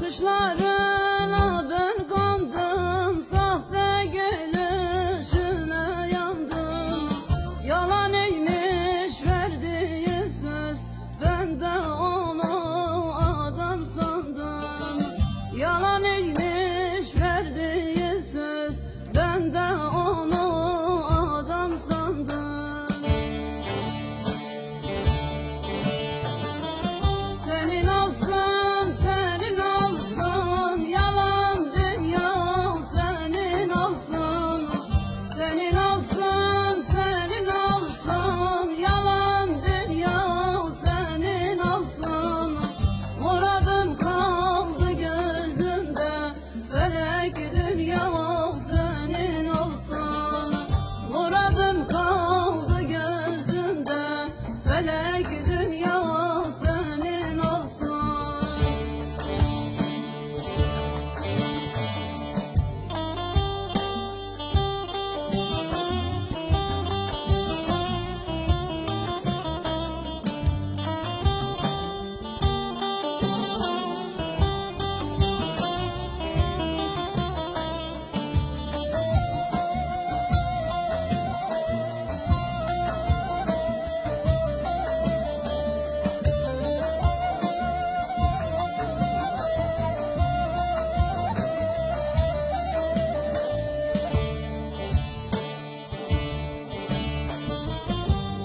Bakışlarına ben kandım, sahte gülüşüne yandım. Yalan neymiş verdiği söz, ben de onu adam sandım. Yalan neymiş verdiği söz, ben de onu adam sandım. Senin olsun, senin olsun, yalan dünya senin olsun. Senin olsun, senin olsun, yalan dünya senin olsun. Muradım kaldı gözümde, felek dünya senin olsun. Muradım kaldı gözümde, felek dünya senin olsun.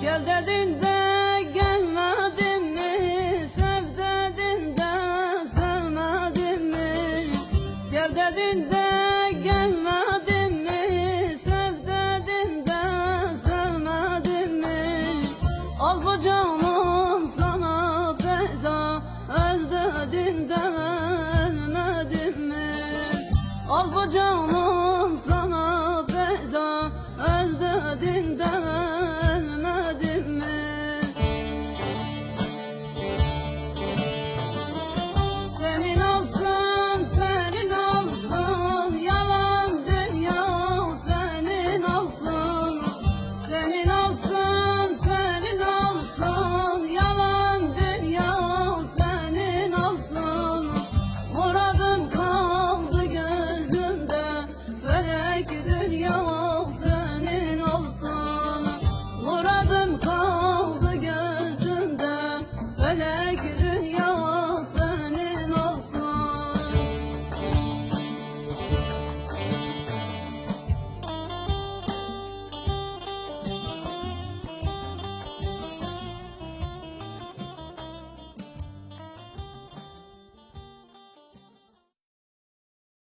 Gel dedin de gelmedin mi? Sev dedin de sevmedin mi? Gel dedin de gelmedin mi? Sev dedin de sevmedin mi? Al bu canım sana feda, öl dedin de ölmedin mi? Al bu canım